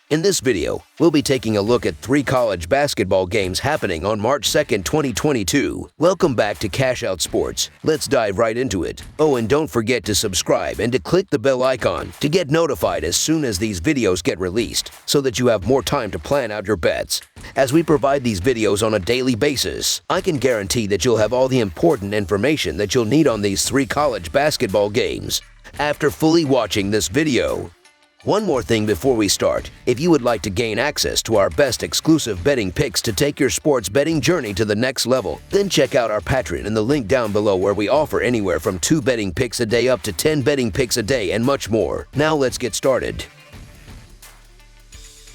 In this video, we'll be taking a look at 3 college basketball games happening on March 2nd, 2022. Welcome back to Cash Out Sports. Let's dive right into it. Oh, and don't forget to subscribe and to click the bell icon to get notified as soon as these videos get released, so that you have more time to plan out your bets. As we provide these videos on a daily basis, I can guarantee that you'll have all the important information that you'll need on these 3 college basketball games after fully watching this video. One more thing before we start. If you would like to gain access to our best exclusive betting picks to take your sports betting journey to the next level, then check out our Patreon in the link down below, where we offer anywhere from 2 betting picks a day up to 10 betting picks a day and much more. Now let's get started.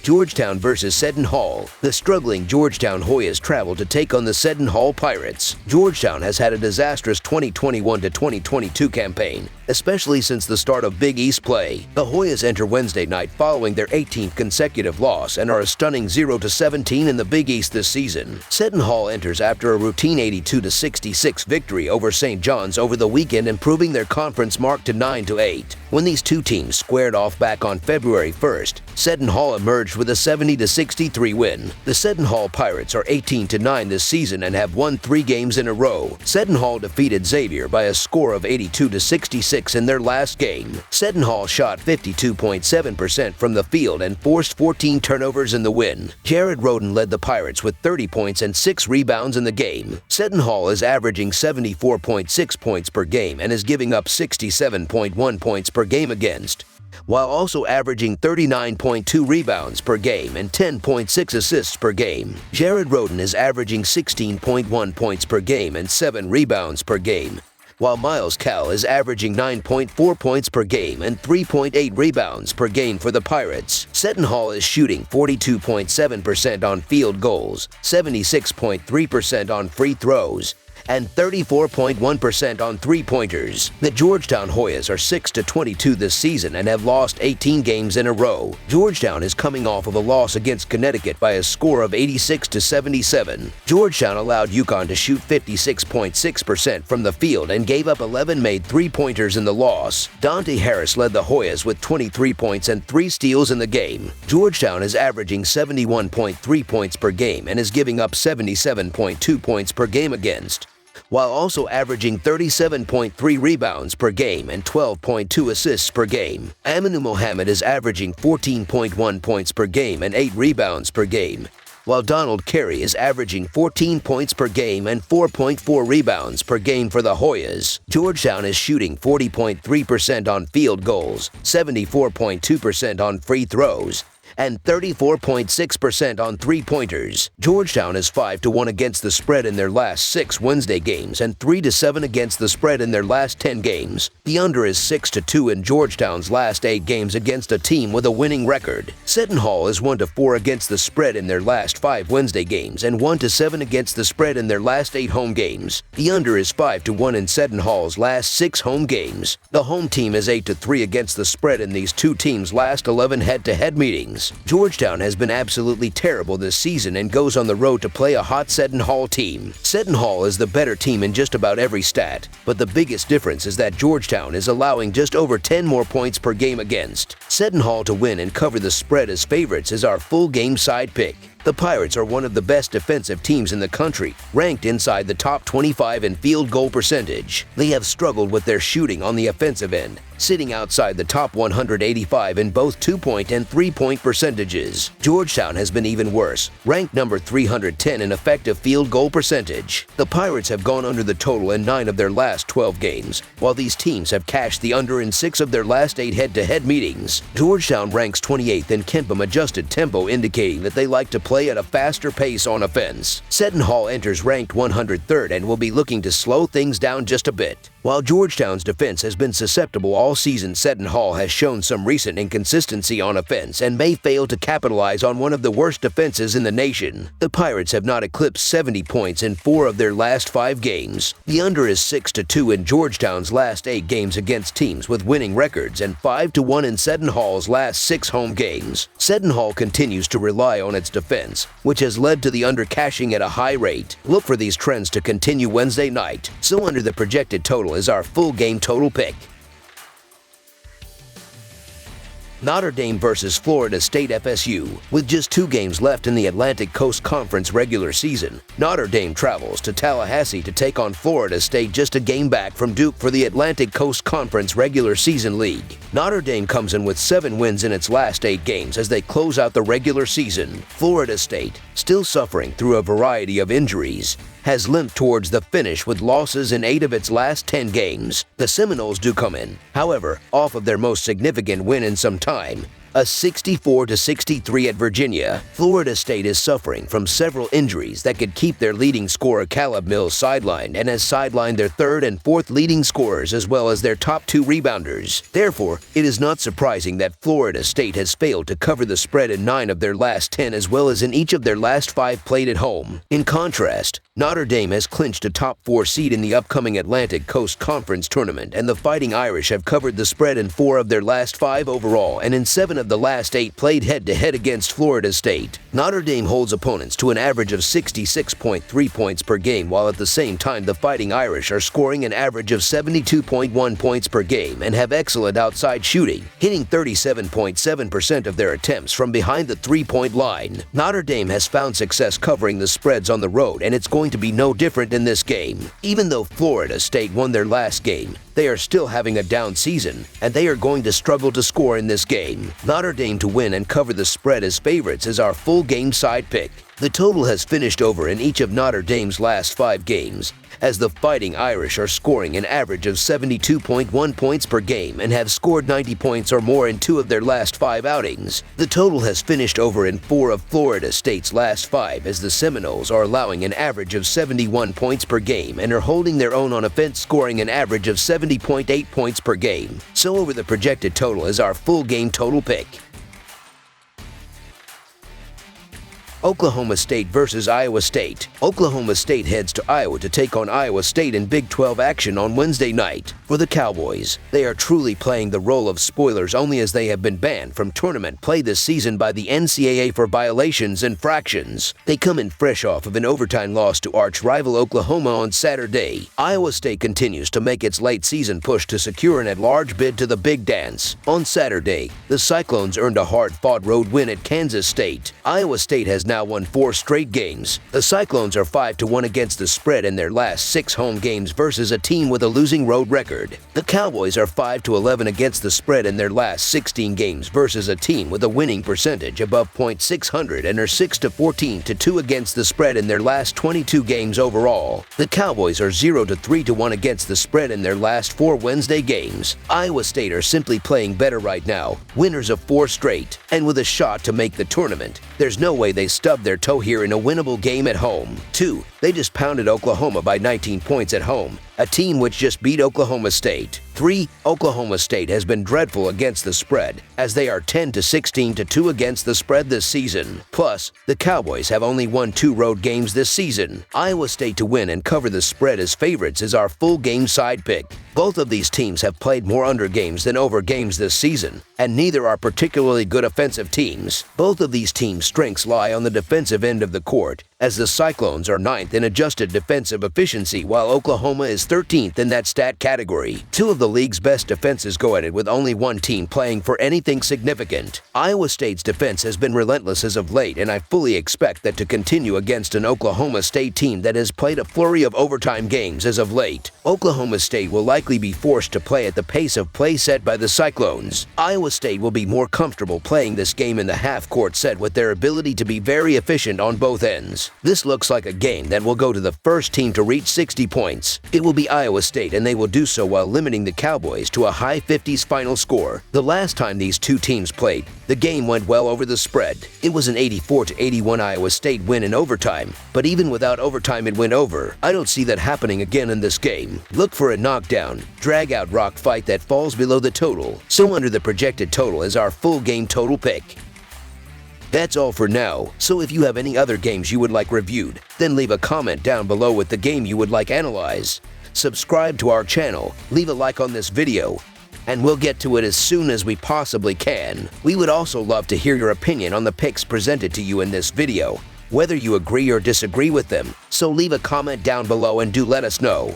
Georgetown versus Seton Hall. The struggling Georgetown Hoyas travel to take on the Seton Hall Pirates. Georgetown has had a disastrous 2021-2022 campaign, especially since the start of Big East play. The Hoyas enter Wednesday night following their 18th consecutive loss and are a stunning 0-17 in the Big East this season. Seton Hall enters after a routine 82-66 victory over St. John's over the weekend, improving their conference mark to 9-8. When these two teams squared off back on February 1st, Seton Hall emerged with a 70-63 win. The Seton Hall Pirates are 18-9 this season and have won 3 games in a row. Seton Hall defeated Xavier by a score of 82-66 in their last game. Seton Hall shot 52.7% from the field and forced 14 turnovers in the win. Jared Rhoden led the Pirates with 30 points and 6 rebounds in the game. Seton Hall is averaging 74.6 points per game and is giving up 67.1 points per game against, while also averaging 39.2 rebounds per game and 10.6 assists per game. Jared Rhoden is averaging 16.1 points per game and 7 rebounds per game, while Miles Cal is averaging 9.4 points per game and 3.8 rebounds per game for the Pirates. Seton Hall is shooting 42.7% on field goals, 76.3% on free throws, and 34.1% on three-pointers. The Georgetown Hoyas are 6-22 this season and have lost 18 games in a row. Georgetown is coming off of a loss against Connecticut by a score of 86-77. Georgetown allowed UConn to shoot 56.6% from the field and gave up 11 made three-pointers in the loss. Dante Harris led the Hoyas with 23 points and 3 steals in the game. Georgetown is averaging 71.3 points per game and is giving up 77.2 points per game against, while also averaging 37.3 rebounds per game and 12.2 assists per game. Aminu Mohammed is averaging 14.1 points per game and 8 rebounds per game, while Donald Carey is averaging 14 points per game and 4.4 rebounds per game for the Hoyas. Georgetown is shooting 40.3% on field goals, 74.2% on free throws, and 34.6% on three-pointers. Georgetown is 5-1 against the spread in their last 6 Wednesday games and 3-7 against the spread in their last 10 games. The under is 6-2 in Georgetown's last 8 games against a team with a winning record. Seton Hall is 1-4 against the spread in their last 5 Wednesday games and 1-7 against the spread in their last 8 home games. The under is 5-1 in Seton Hall's last 6 home games. The home team is 8-3 against the spread in these two teams' last 11 head-to-head meetings. Georgetown has been absolutely terrible this season and goes on the road to play a hot Seton Hall team. Seton Hall is the better team in just about every stat, but the biggest difference is that Georgetown is allowing just over 10 more points per game against. Seton Hall to win and cover the spread as favorites is our full game side pick. The Pirates are one of the best defensive teams in the country, ranked inside the top 25 in field goal percentage. They have struggled with their shooting on the offensive end, sitting outside the top 185 in both 2-point and 3-point percentages. Georgetown has been even worse, ranked number 310 in effective field goal percentage. The Pirates have gone under the total in 9 of their last 12 games, while these teams have cashed the under in 6 of their last 8 head-to-head meetings. Georgetown ranks 28th in KenPom adjusted tempo, indicating that they like to play at a faster pace on offense. Seton Hall enters ranked 103rd and will be looking to slow things down just a bit. While Georgetown's defense has been susceptible all season, Seton Hall has shown some recent inconsistency on offense and may fail to capitalize on one of the worst defenses in the nation. The Pirates have not eclipsed 70 points in 4 of their last 5 games. The under is 6-2 in Georgetown's last 8 games against teams with winning records and 5-1 in Seton Hall's last 6 home games. Seton Hall continues to rely on its defense, which has led to the under cashing at a high rate. Look for these trends to continue Wednesday night. So under the projected total is our full game total pick. Notre Dame versus Florida State FSU. With just 2 games left in the Atlantic Coast Conference regular season, Notre Dame travels to Tallahassee to take on Florida State, just a game back from Duke for the Atlantic Coast Conference regular season league. Notre Dame comes in with 7 wins in its last 8 games as they close out the regular season. Florida State, still suffering through a variety of injuries, has limped towards the finish with losses in 8 of its last 10 games. The Seminoles do come in, however, off of their most significant win in some time, a 64-63 at Virginia. Florida State is suffering from several injuries that could keep their leading scorer Caleb Mills sidelined, and has sidelined their 3rd and 4th leading scorers as well as their top 2 rebounders. Therefore, it is not surprising that Florida State has failed to cover the spread in 9 of their last 10 as well as in each of their last 5 played at home. In contrast, Notre Dame has clinched a top 4 seed in the upcoming Atlantic Coast Conference tournament, and the Fighting Irish have covered the spread in 4 of their last 5 overall and in 7 of the last 8 played head-to-head against Florida State. Notre Dame holds opponents to an average of 66.3 points per game, while at the same time the Fighting Irish are scoring an average of 72.1 points per game and have excellent outside shooting, hitting 37.7% of their attempts from behind the 3-point line. Notre Dame has found success covering the spreads on the road, and it's going to be no different in this game. Even though Florida State won their last game, they are still having a down season, and they are going to struggle to score in this game. Notre Dame to win and cover the spread as favorites is our full game side pick. The total has finished over in each of Notre Dame's last 5 games, as the Fighting Irish are scoring an average of 72.1 points per game and have scored 90 points or more in 2 of their last 5 outings. The total has finished over in 4 of Florida State's last 5, as the Seminoles are allowing an average of 71 points per game and are holding their own on offense, scoring an average of 70.8 points per game. So over the projected total is our full game total pick. Oklahoma State versus Iowa State. Oklahoma State heads to Iowa to take on Iowa State in Big 12 action on Wednesday night. For the Cowboys, they are truly playing the role of spoilers only, as they have been banned from tournament play this season by the NCAA for violations and infractions. They come in fresh off of an overtime loss to arch-rival Oklahoma on Saturday. Iowa State continues to make its late season push to secure an at-large bid to the Big Dance. On Saturday, the Cyclones earned a hard-fought road win at Kansas State. Iowa State has now won 4 straight games. The Cyclones are 5-1 against the spread in their last 6 home games versus a team with a losing road record. The Cowboys are 5-11 against the spread in their last 16 games versus a team with a winning percentage above .600 and are 6-14-2 against the spread in their last 22 games overall. The Cowboys are 0-3-1 against the spread in their last 4 Wednesday games. Iowa State are simply playing better right now, winners of 4 straight, and with a shot to make the tournament. There's no way they stubbed their toe here in a winnable game at home. 2. They just pounded Oklahoma by 19 points at home, a team which just beat Oklahoma State. 3. Oklahoma State has been dreadful against the spread, as they are 10-16-2 against the spread this season. Plus, the Cowboys have only won 2 road games this season. Iowa State to win and cover the spread as favorites is our full game side pick. Both of these teams have played more under games than over games this season, and neither are particularly good offensive teams. Both of these teams' strengths lie on the defensive end of the court, as the Cyclones are 9th in adjusted defensive efficiency, while Oklahoma is 13th in that stat category. 2 of the league's best defenses go at it, with only 1 team playing for anything significant. Iowa State's defense has been relentless as of late, and I fully expect that to continue against an Oklahoma State team that has played a flurry of overtime games as of late. Oklahoma State will likely be forced to play at the pace of play set by the Cyclones. Iowa State will be more comfortable playing this game in the half-court set, with their ability to be very efficient on both ends. This looks like a game that will go to the first team to reach 60 points. It will be Iowa State, and they will do so while limiting the Cowboys to a high 50s final score. The last time these 2 teams played, the game went well over the spread. It was an 84-81 Iowa State win in overtime, but even without overtime it went over. I don't see that happening again in this game. Look for a knockdown, drag-out rock fight that falls below the total. So under the projected total is our full game total pick. That's all for now, so if you have any other games you would like reviewed, then leave a comment down below with the game you would like analyzed. Subscribe to our channel, leave a like on this video, and we'll get to it as soon as we possibly can. We would also love to hear your opinion on the picks presented to you in this video, whether you agree or disagree with them, so leave a comment down below and do let us know.